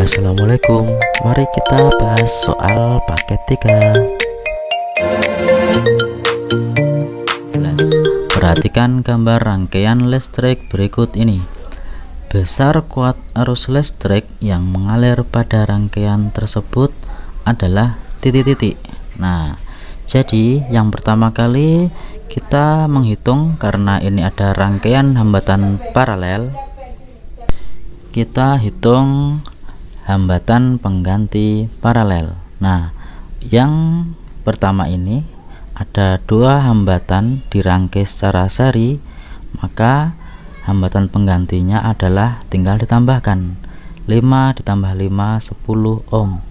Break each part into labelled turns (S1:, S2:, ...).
S1: Assalamualaikum, mari kita bahas soal paket 3. Perhatikan gambar rangkaian listrik berikut ini. Besar kuat arus listrik yang mengalir pada rangkaian tersebut adalah titik-titik. Nah, jadi yang pertama kali kita menghitung, karena ini ada rangkaian hambatan paralel, kita hitung hambatan pengganti paralel. Nah, yang pertama ini ada dua hambatan dirangkai secara seri, maka hambatan penggantinya adalah tinggal ditambahkan 5 ditambah 5 10 ohm,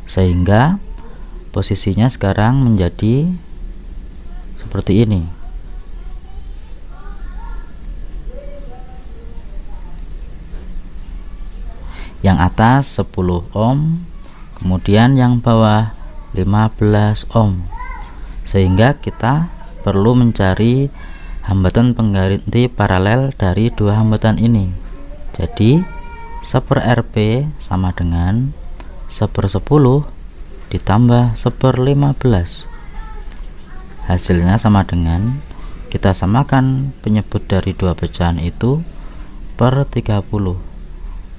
S1: sehingga posisinya sekarang menjadi seperti ini. Yang atas 10 ohm, kemudian yang bawah 15 ohm, sehingga kita perlu mencari hambatan pengganti paralel dari dua hambatan ini. Jadi 1/Rp sama dengan 1/10 ditambah 1/15. Hasilnya sama dengan, kita samakan penyebut dari dua pecahan itu per 30.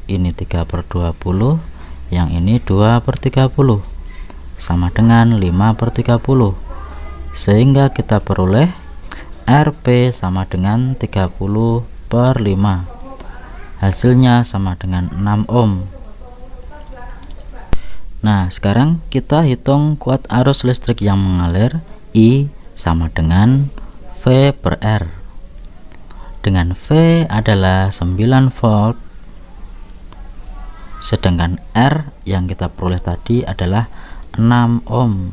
S1: Ini 3/20, yang ini 2/30, sama dengan 5/30, sehingga kita peroleh Rp sama dengan 30/5. Hasilnya sama dengan 6 ohm. Nah, sekarang kita hitung kuat arus listrik yang mengalir. I sama dengan V/R, dengan V adalah 9 volt, sedangkan R yang kita peroleh tadi adalah 6 ohm,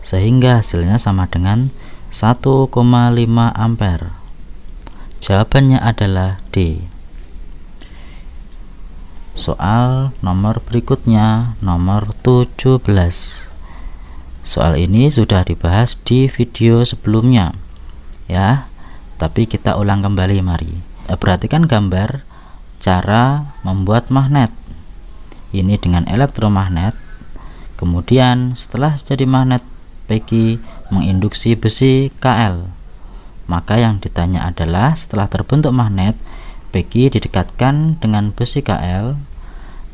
S1: sehingga hasilnya sama dengan 1,5 ampere. Jawabannya adalah D. Soal nomor berikutnya, nomor 17. Soal ini sudah dibahas di video sebelumnya ya, tapi kita ulang kembali. Mari perhatikan gambar cara membuat magnet. Ini dengan elektromagnet. Kemudian setelah jadi magnet, Peggy menginduksi besi Kl. Maka yang ditanya adalah, setelah terbentuk magnet, Peggy didekatkan dengan besi Kl.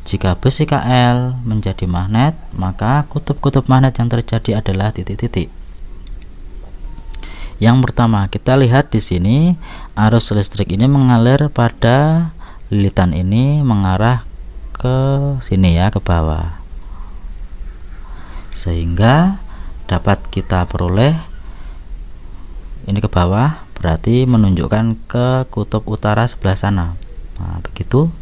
S1: Jika besi Kl menjadi magnet, maka kutub-kutub magnet yang terjadi adalah titik-titik. Yang pertama, kita lihat di sini arus listrik ini mengalir pada lilitan ini mengarah ke sini ya, ke bawah, sehingga dapat kita peroleh ini ke bawah, berarti menunjukkan ke kutub utara sebelah sana. Nah, begitu.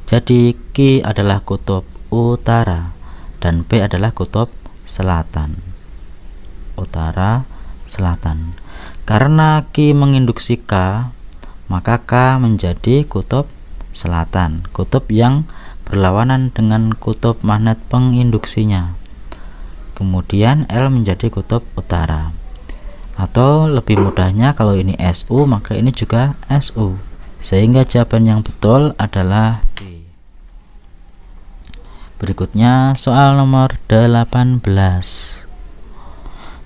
S1: Jadi Q adalah kutub utara dan P adalah kutub selatan. Utara, selatan. Karena Q menginduksi K, maka K menjadi kutub selatan, kutub yang berlawanan dengan kutub magnet penginduksinya. Kemudian L menjadi kutub utara. Atau lebih mudahnya, kalau ini SU maka ini juga SU, sehingga jawaban yang betul adalah D. Berikutnya soal nomor 18.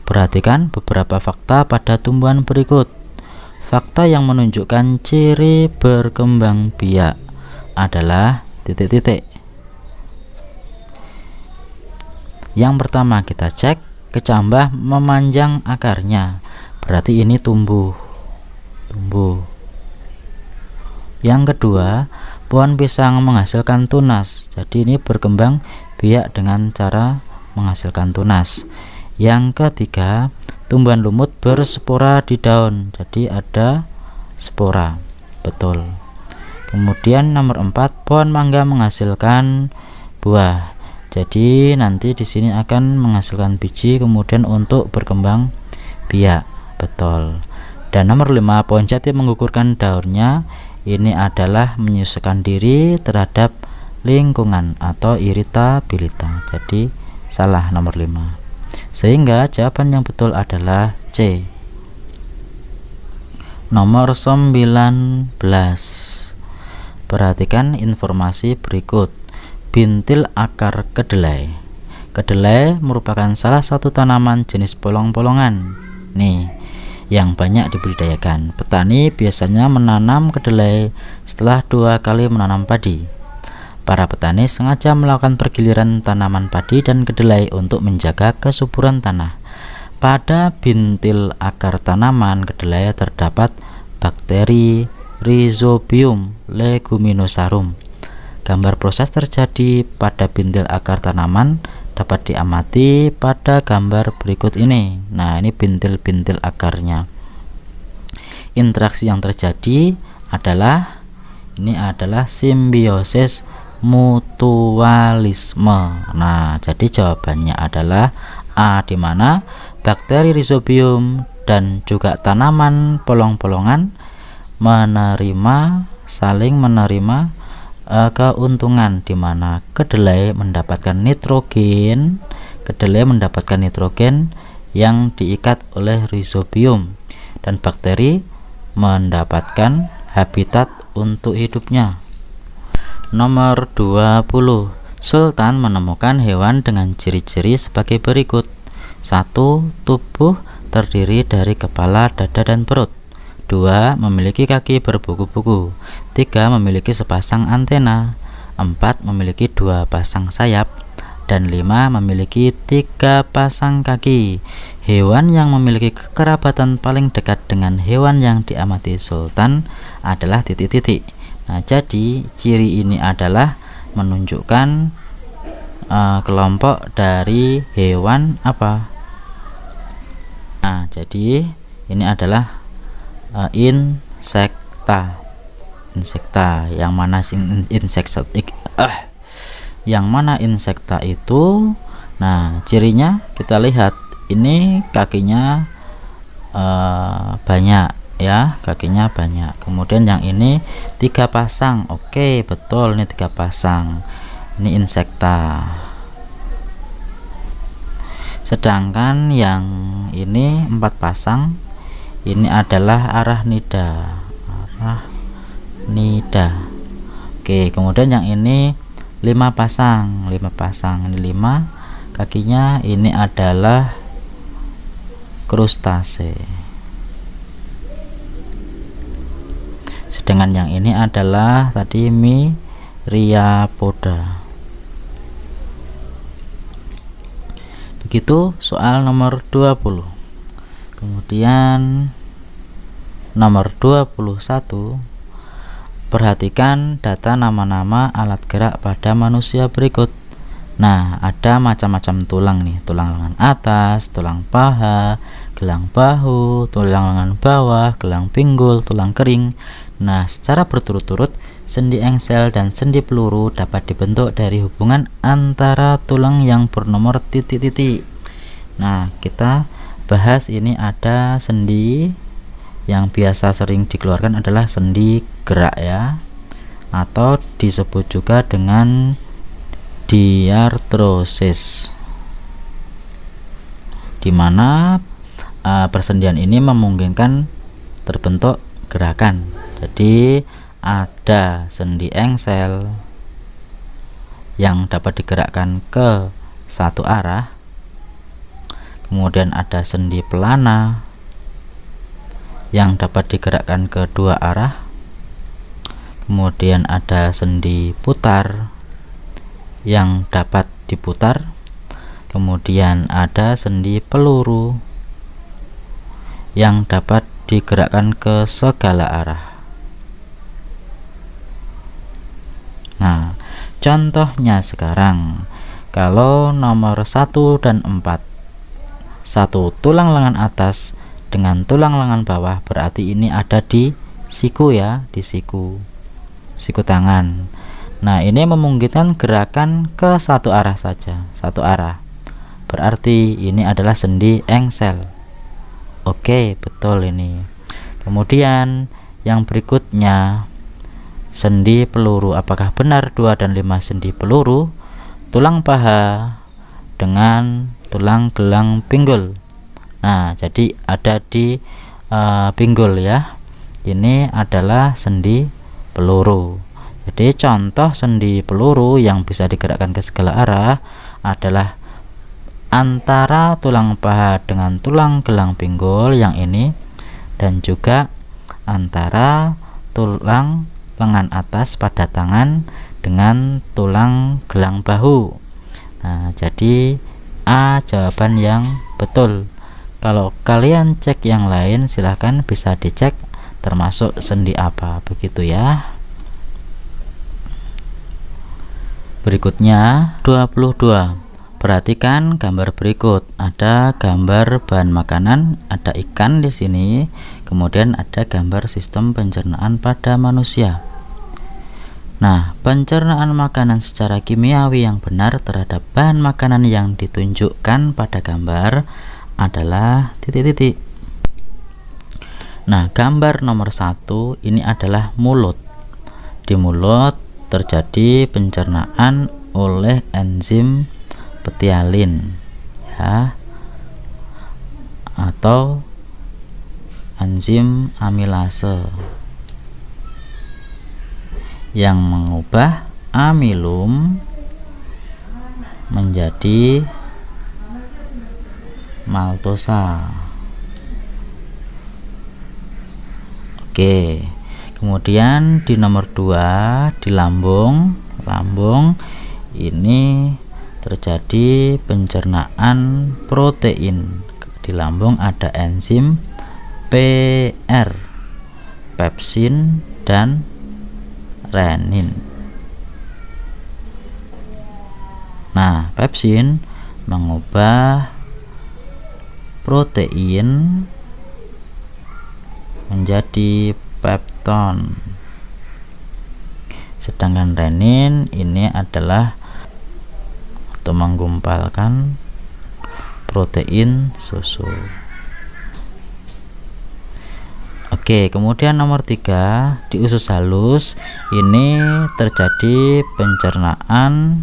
S1: Perhatikan beberapa fakta pada tumbuhan berikut. Fakta yang menunjukkan ciri berkembang biak adalah titik-titik. Yang pertama, kita cek kecambah memanjang akarnya, berarti ini tumbuh. Yang kedua, pohon pisang menghasilkan tunas, jadi ini berkembang biak dengan cara menghasilkan tunas. Yang ketiga, tumbuhan lumut berspora di daun, jadi ada spora, betul. Kemudian nomor 4, pohon mangga menghasilkan buah, jadi nanti di sini akan menghasilkan biji kemudian untuk berkembang biak, betul. Dan nomor 5, pohon jati menggugurkan daunnya, ini adalah menyesuaikan diri terhadap lingkungan atau iritabilitas, jadi salah nomor 5. Sehingga jawaban yang betul adalah C. Nomor 19. Perhatikan informasi berikut. Bintil akar kedelai. Kedelai merupakan salah satu tanaman jenis polong-polongan nih yang banyak dibudidayakan. Petani biasanya menanam kedelai setelah 2 kali menanam padi. Para petani sengaja melakukan pergiliran tanaman padi dan kedelai untuk menjaga kesuburan tanah. Pada bintil akar tanaman kedelai terdapat bakteri Rhizobium leguminosarum. Gambar proses terjadi pada bintil akar tanaman dapat diamati pada gambar berikut ini. Nah, ini bintil-bintil akarnya. Interaksi yang terjadi adalah simbiosis mutualisme. Nah, jadi jawabannya adalah A, di mana bakteri Rhizobium dan juga tanaman polong-polongan saling menerima keuntungan, di mana kedelai mendapatkan nitrogen yang diikat oleh Rhizobium dan bakteri mendapatkan habitat untuk hidupnya. Nomor 20. Sultan menemukan hewan dengan ciri-ciri sebagai berikut. 1. Tubuh terdiri dari kepala, dada, dan perut. 2. Memiliki kaki berbuku-buku. 3. Memiliki sepasang antena. 4. Memiliki 2 pasang sayap. Dan 5. Memiliki 3 pasang kaki. Hewan yang memiliki kekerabatan paling dekat dengan hewan yang diamati Sultan adalah titik-titik. Nah, jadi ciri ini adalah menunjukkan kelompok dari hewan apa? Nah, jadi ini adalah insekta. Yang mana insekta itu? Nah, cirinya kita lihat, ini kakinya banyak ya, kakinya banyak. Kemudian yang ini 3 pasang. Oke, betul, ini 3 pasang. Ini insekta. Sedangkan yang ini 4 pasang, ini adalah arachnida. Oke, kemudian yang ini 5 pasang. Ini 5 kakinya, ini adalah krustase. Sedangkan yang ini adalah tadi Myriapoda. Begitu soal nomor 20. Kemudian nomor 21, perhatikan data nama-nama alat gerak pada manusia berikut. Nah, ada macam-macam tulang nih, tulang lengan atas, tulang paha, gelang bahu, tulang lengan bawah, gelang pinggul, tulang kering. Nah, secara berturut-turut sendi engsel dan sendi peluru dapat dibentuk dari hubungan antara tulang yang bernomor titik-titik. Nah, kita bahas ini ada sendi yang biasa sering dikeluarkan adalah sendi gerak ya, atau disebut juga dengan diartrosis, di mana persendian ini memungkinkan terbentuk gerakan. Jadi ada sendi engsel yang dapat digerakkan ke satu arah, kemudian ada sendi pelana yang dapat digerakkan ke 2 arah, kemudian ada sendi putar yang dapat diputar, kemudian ada sendi peluru yang dapat digerakkan ke segala arah. Nah, contohnya sekarang, kalau nomor 1 dan 4, 1 tulang lengan atas dengan tulang lengan bawah, berarti ini ada di siku ya, di siku tangan. Nah, ini memungkinkan gerakan ke satu arah saja, satu arah. Berarti ini adalah sendi engsel. Oke, betul ini. Kemudian yang berikutnya, sendi peluru. Apakah benar 2 dan 5 sendi peluru? Tulang paha dengan tulang gelang pinggul. Nah, jadi ada di pinggul ya. Ini adalah sendi peluru. Jadi contoh sendi peluru yang bisa digerakkan ke segala arah adalah antara tulang paha dengan tulang gelang pinggul yang ini, dan juga antara tulang lengan atas pada tangan dengan tulang gelang bahu. Nah, jadi A jawaban yang betul. Kalau kalian cek yang lain silahkan bisa dicek termasuk sendi apa, begitu ya. Berikutnya 22. Perhatikan gambar berikut. Ada gambar bahan makanan, ada ikan di sini, kemudian ada gambar sistem pencernaan pada manusia. Nah, pencernaan makanan secara kimiawi yang benar terhadap bahan makanan yang ditunjukkan pada gambar adalah titik-titik. Nah, gambar nomor 1 ini adalah mulut. Di mulut terjadi pencernaan oleh enzim petialin ya, atau enzim amilase yang mengubah amilum menjadi maltosa. Oke, kemudian di nomor 2 di lambung ini terjadi pencernaan protein. Di lambung ada enzim PR, pepsin dan renin. Nah, pepsin mengubah protein menjadi pepton, sedangkan renin ini adalah atau menggumpalkan protein susu. Oke, kemudian nomor 3 di usus halus ini terjadi pencernaan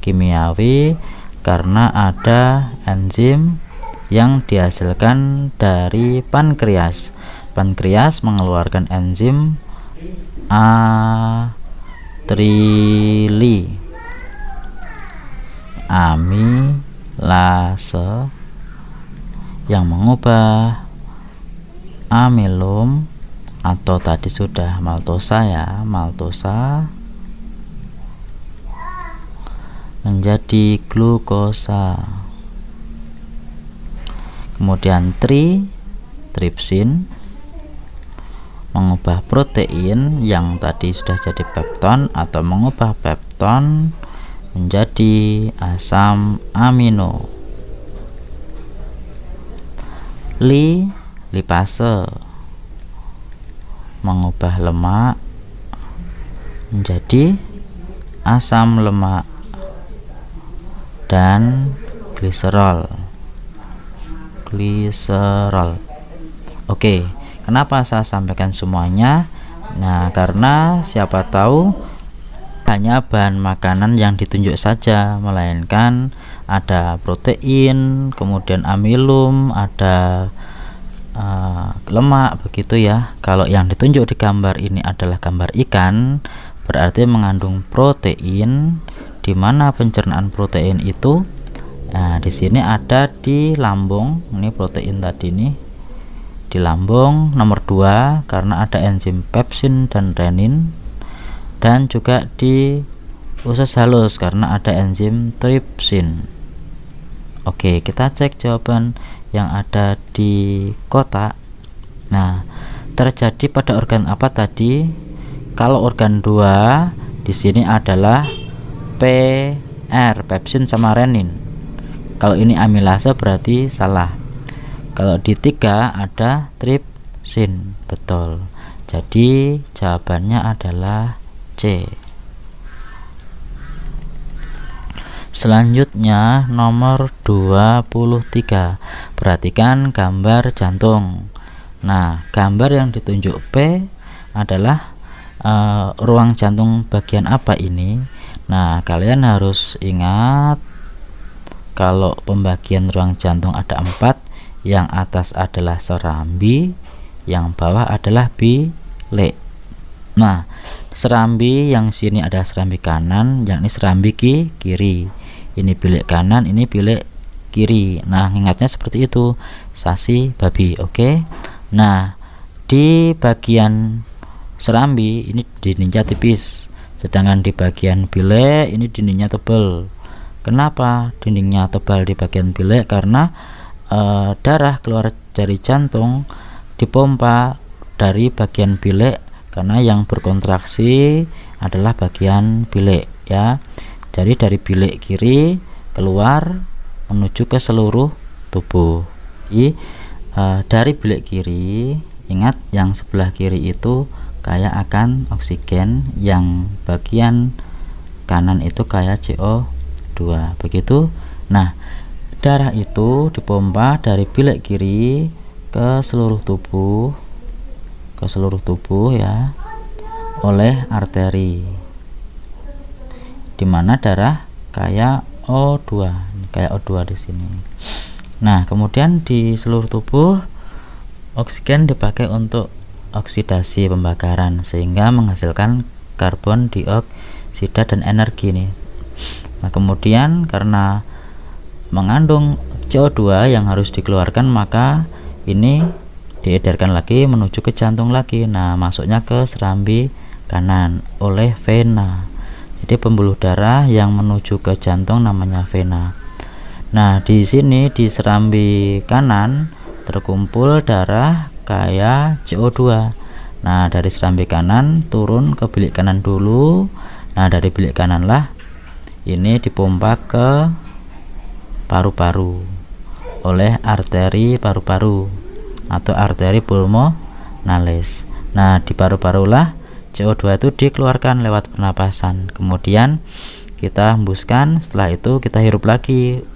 S1: kimiawi karena ada enzim yang dihasilkan dari pankreas. Pankreas mengeluarkan enzim amilase yang mengubah amilum atau tadi sudah maltosa ya, maltosa menjadi glukosa. Kemudian tripsin mengubah protein yang tadi sudah jadi pepton atau mengubah pepton menjadi asam amino. Lipase mengubah lemak menjadi asam lemak dan gliserol. Oke, kenapa saya sampaikan semuanya? Nah, karena siapa tahu hanya bahan makanan yang ditunjuk saja, melainkan ada protein, kemudian amilum, ada lemak, begitu ya. Kalau yang ditunjuk di gambar ini adalah gambar ikan, berarti mengandung protein, di mana pencernaan protein itu di sini ada di lambung. Ini protein tadi nih di lambung nomor 2 karena ada enzim pepsin dan renin, dan juga di usus halus karena ada enzim tripsin. Oke, kita cek jawaban yang ada di kotak. Nah, terjadi pada organ apa tadi? Kalau organ 2 di sini adalah PR, pepsin sama renin. Kalau ini amilase berarti salah. Kalau di 3 ada tripsin, betul. Jadi jawabannya adalah C. Selanjutnya nomor 23. Perhatikan gambar jantung. Nah, gambar yang ditunjuk P adalah ruang jantung bagian apa ini? Nah, kalian harus ingat kalau pembagian ruang jantung ada 4, yang atas adalah serambi, yang bawah adalah bilik. Nah, serambi yang sini ada serambi kanan, yang ini serambi kiri. Ini bilik kanan, ini bilik kiri. Nah, ingatnya seperti itu, sasi babi. Oke. Nah, di bagian serambi ini dindingnya tipis, sedangkan di bagian bilik ini dindingnya tebal. Kenapa dindingnya tebal di bagian bilik? Karena darah keluar dari jantung dipompa dari bagian bilik, karena yang berkontraksi adalah bagian bilik ya. Jadi dari bilik kiri keluar menuju ke seluruh tubuh. Jadi dari bilik kiri, ingat yang sebelah kiri itu kaya akan oksigen, yang bagian kanan itu kaya CO2, begitu. Nah, darah itu dipompa dari bilik kiri ke seluruh tubuh ya, oleh arteri, dimana darah kaya O2, kayak O2 di sini. Nah, kemudian di seluruh tubuh oksigen dipakai untuk oksidasi pembakaran sehingga menghasilkan karbon dioksida dan energi nih. Nah, kemudian karena mengandung CO2 yang harus dikeluarkan, maka ini diedarkan lagi menuju ke jantung lagi. Nah, masuknya ke serambi kanan oleh vena. Jadi pembuluh darah yang menuju ke jantung namanya vena. Nah, di sini di serambi kanan terkumpul darah kaya CO2. Nah, dari serambi kanan turun ke bilik kanan dulu. Nah, dari bilik kanan lah ini dipompa ke paru-paru oleh arteri paru-paru atau arteri pulmonalis. Nah, di paru-paru lah CO2 itu dikeluarkan lewat pernapasan. Kemudian kita hembuskan, setelah itu kita hirup lagi.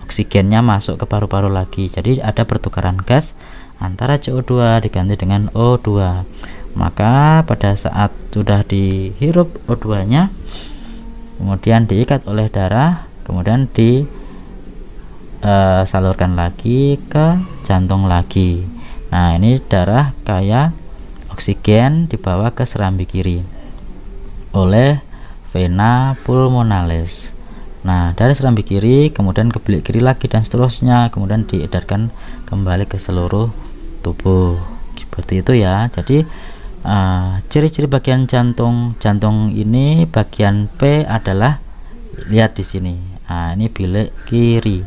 S1: Oksigennya masuk ke paru-paru lagi. Jadi ada pertukaran gas antara CO2 diganti dengan O2. Maka pada saat sudah dihirup O2-nya, kemudian diikat oleh darah, kemudian salurkan lagi ke jantung lagi. Nah, ini darah kaya oksigen dibawa ke serambi kiri oleh vena pulmonalis. Nah, dari serambi kiri kemudian ke bilik kiri lagi dan seterusnya, kemudian diedarkan kembali ke seluruh tubuh. Seperti itu ya. Jadi ciri-ciri bagian jantung ini bagian P adalah, lihat di sini. Nah, ini bilik kiri.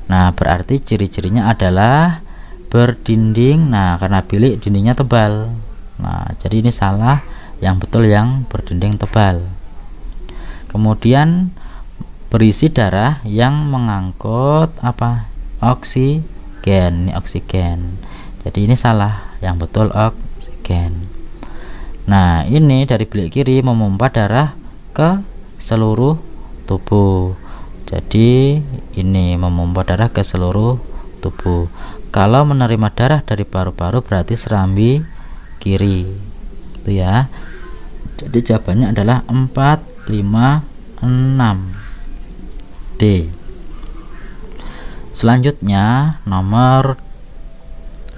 S1: Nah, berarti ciri-cirinya adalah berdinding. Nah, karena bilik dindingnya tebal. Nah, jadi ini salah, yang betul yang berdinding tebal. Kemudian berisi darah yang mengangkut apa? Oksigen. Ini oksigen. Jadi ini salah, yang betul oksigen. Nah, ini dari bilik kiri memompa darah ke seluruh tubuh. Jadi ini memompa darah ke seluruh tubuh. Kalau menerima darah dari paru-paru berarti serambi kiri. Itu ya. Jadi jawabannya adalah 4, 5, 6 D. Selanjutnya nomor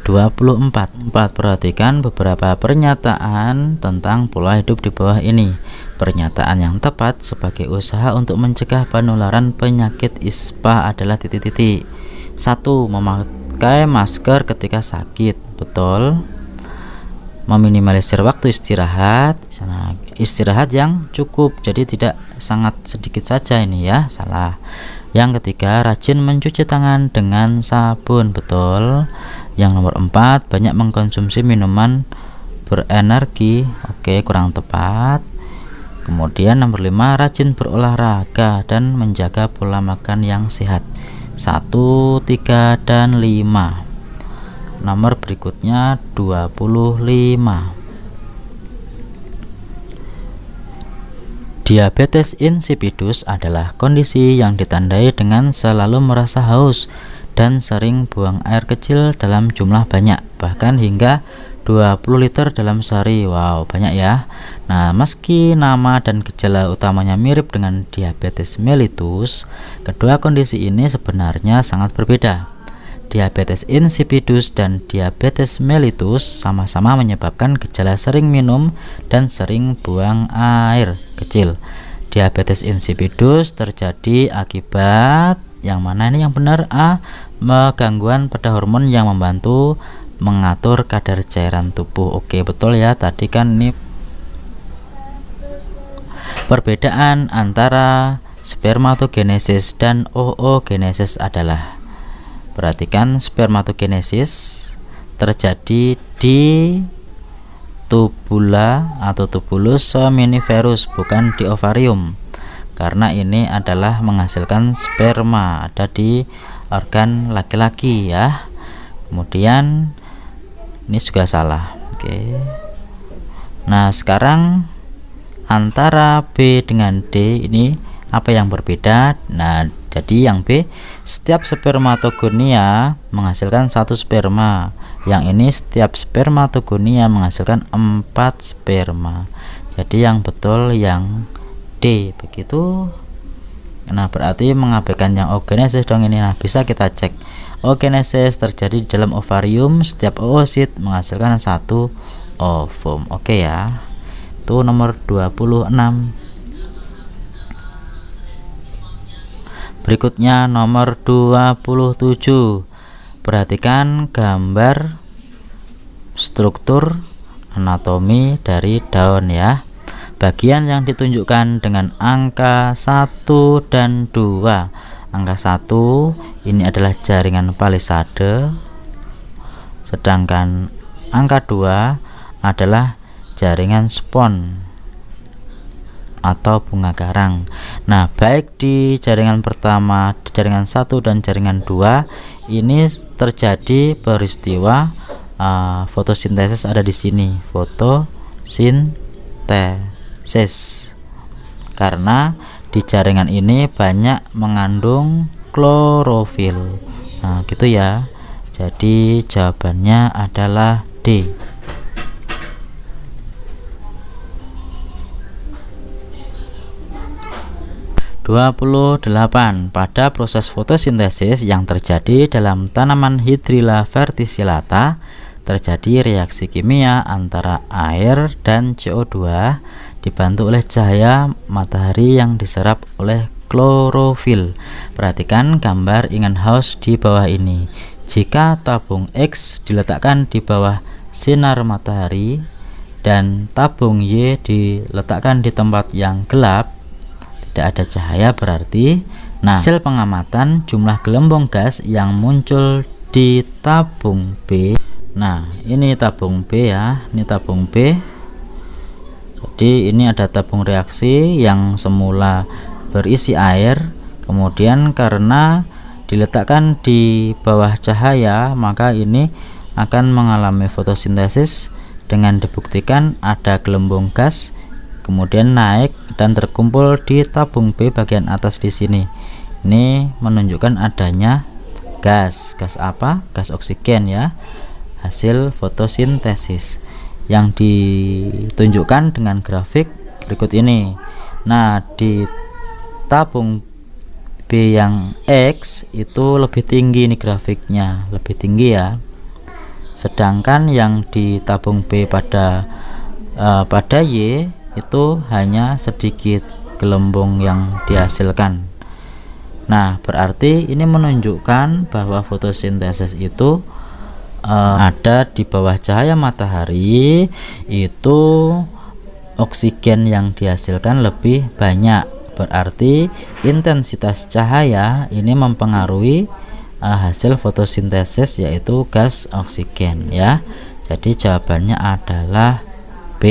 S1: 24. Perhatikan beberapa pernyataan tentang pola hidup di bawah ini. Pernyataan yang tepat sebagai usaha untuk mencegah penularan penyakit ISPA adalah titik-titik. 1. Memakai masker ketika sakit. Betul. Meminimalisir waktu istirahat. Nah, istirahat yang cukup, jadi tidak sangat sedikit saja ini ya. Salah. Yang ketiga, rajin mencuci tangan dengan sabun. Betul. Yang nomor 4, banyak mengkonsumsi minuman berenergi. Oke, kurang tepat. Kemudian nomor 5, rajin berolahraga dan menjaga pola makan yang sehat. 1, 3, dan 5. Nomor berikutnya 25. Diabetes insipidus adalah kondisi yang ditandai dengan selalu merasa haus dan sering buang air kecil dalam jumlah banyak, bahkan hingga 20 liter dalam sehari. Wow, banyak ya. Nah, meski nama dan gejala utamanya mirip dengan diabetes mellitus, kedua kondisi ini sebenarnya sangat berbeda. diabetes insipidus dan diabetes mellitus sama-sama menyebabkan gejala sering minum dan sering buang air kecil. Diabetes insipidus terjadi akibat yang mana ini yang benar? A. Gangguan pada hormon yang membantu mengatur kadar cairan tubuh. Oke, betul ya. Tadi kan ini perbedaan antara spermatogenesis dan oogenesis adalah, perhatikan, spermatogenesis terjadi di tubula atau tubulus seminiferus, bukan di ovarium, karena ini adalah menghasilkan sperma, ada di organ laki-laki ya. Kemudian ini juga salah. Oke. Nah, sekarang antara B dengan D ini apa yang berbeda? Nah, jadi yang B, setiap spermatogonia menghasilkan 1 sperma. Yang ini setiap spermatogonia menghasilkan 4 sperma. Jadi yang betul yang D, begitu. Nah, berarti mengabaikan yang oogenesis dong ini. Nah, bisa kita cek. Oogenesis terjadi di dalam ovarium, setiap oosit menghasilkan 1 ovum. Oke ya. Itu nomor 26. Berikutnya nomor 27. Perhatikan gambar struktur anatomi dari daun ya. Bagian yang ditunjukkan dengan angka 1 dan 2. Angka 1 ini adalah jaringan palisade, sedangkan angka 2 adalah jaringan spon atau bunga garang. Nah, baik di jaringan pertama, di jaringan 1 dan jaringan 2 ini terjadi peristiwa fotosintesis ada di sini, fotosintesis, karena di jaringan ini banyak mengandung klorofil. Nah, gitu ya. Jadi jawabannya adalah D. 28. Pada proses fotosintesis yang terjadi dalam tanaman Hydrilla verticillata, terjadi reaksi kimia antara air dan CO2 dibantu oleh cahaya matahari yang diserap oleh klorofil. Perhatikan gambar Ingenhousz di bawah ini. Jika tabung X diletakkan di bawah sinar matahari dan tabung Y diletakkan di tempat yang gelap, tidak ada cahaya, berarti hasil pengamatan jumlah gelembung gas yang muncul di tabung B. Nah, ini tabung B ya, ini tabung B. Jadi ini ada tabung reaksi yang semula berisi air, kemudian karena diletakkan di bawah cahaya, maka ini akan mengalami fotosintesis dengan dibuktikan ada gelembung gas kemudian naik dan terkumpul di tabung B bagian atas di sini. Ini menunjukkan adanya gas. Gas apa? Gas oksigen ya. Hasil fotosintesis yang ditunjukkan dengan grafik berikut ini. Nah, di tabung B yang X itu lebih tinggi nih grafiknya, lebih tinggi ya. Sedangkan yang di tabung B pada Y itu hanya sedikit gelembung yang dihasilkan. Nah, berarti ini menunjukkan bahwa fotosintesis itu ada di bawah cahaya matahari, itu oksigen yang dihasilkan lebih banyak. Berarti intensitas cahaya ini mempengaruhi hasil fotosintesis, yaitu gas oksigen ya. Jadi jawabannya adalah B.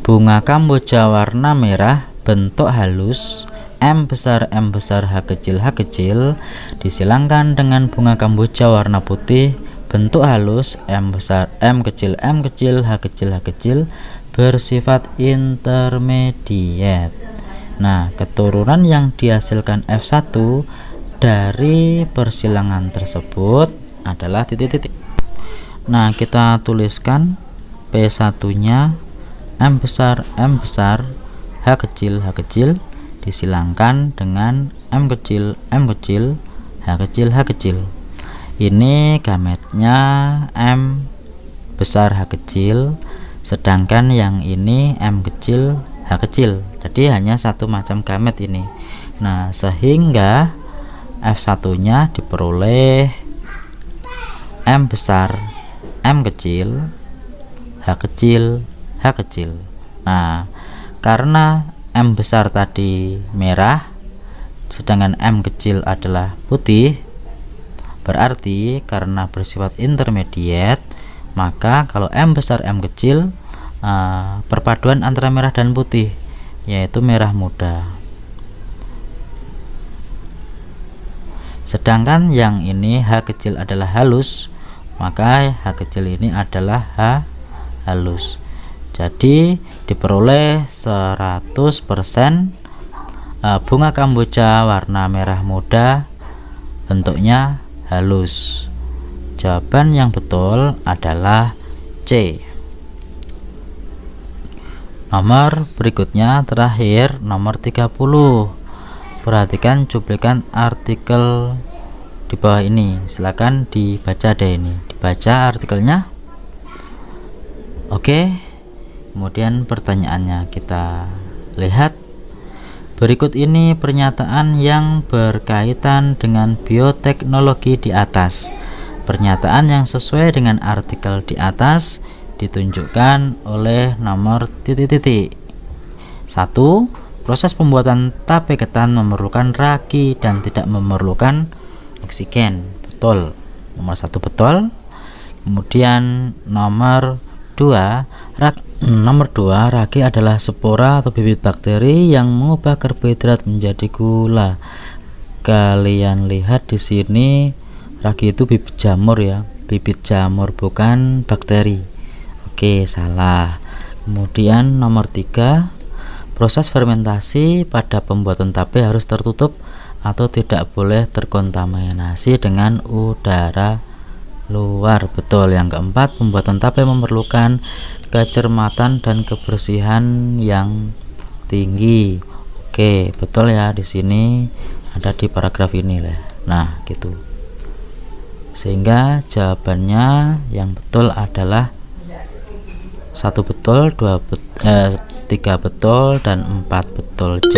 S1: Bunga kamboja warna merah bentuk halus M besar H kecil disilangkan dengan bunga kamboja warna putih bentuk halus M besar H kecil bersifat intermediate. Nah, keturunan yang dihasilkan F1 dari persilangan tersebut adalah titik-titik. Nah, kita tuliskan P1 nya M besar H kecil disilangkan dengan M kecil H kecil H kecil. Ini gametnya M besar H kecil, sedangkan yang ini M kecil H kecil. Jadi hanya satu macam gamet ini. Nah, sehingga F1 nya diperoleh M besar M kecil H kecil H kecil. Nah, karena M besar tadi merah sedangkan M kecil adalah putih, berarti karena bersifat intermediate, maka kalau M besar M kecil perpaduan antara merah dan putih, yaitu merah muda. Sedangkan yang ini H kecil adalah halus, maka H kecil ini adalah H halus. Jadi diperoleh 100% bunga kamboja warna merah muda, bentuknya halus. Jawaban yang betul adalah C. Nomor berikutnya terakhir, nomor 30. Perhatikan cuplikan artikel di bawah ini. Silakan dibaca deh ini. Dibaca artikelnya. Oke. Kemudian pertanyaannya kita lihat. Berikut ini pernyataan yang berkaitan dengan bioteknologi di atas. Pernyataan yang sesuai dengan artikel di atas ditunjukkan oleh nomor titik-titik. 1. Proses pembuatan tape ketan memerlukan ragi dan tidak memerlukan oksigen. Betul. Nomor 1 betul. Kemudian nomor 2, ragi adalah spora atau bibit bakteri yang mengubah karbohidrat menjadi gula. Kalian lihat di sini, ragi itu bibit jamur ya, bibit jamur bukan bakteri. Oke, salah. Kemudian nomor 3, proses fermentasi pada pembuatan tape harus tertutup atau tidak boleh terkontaminasi dengan udara luar. Betul. Yang keempat, pembuatan tape memerlukan kecermatan dan kebersihan yang tinggi. Oke, betul ya, di sini ada di paragraf ini lah. Nah, gitu. Sehingga jawabannya yang betul adalah 1 betul, 3 betul dan 4 betul, C.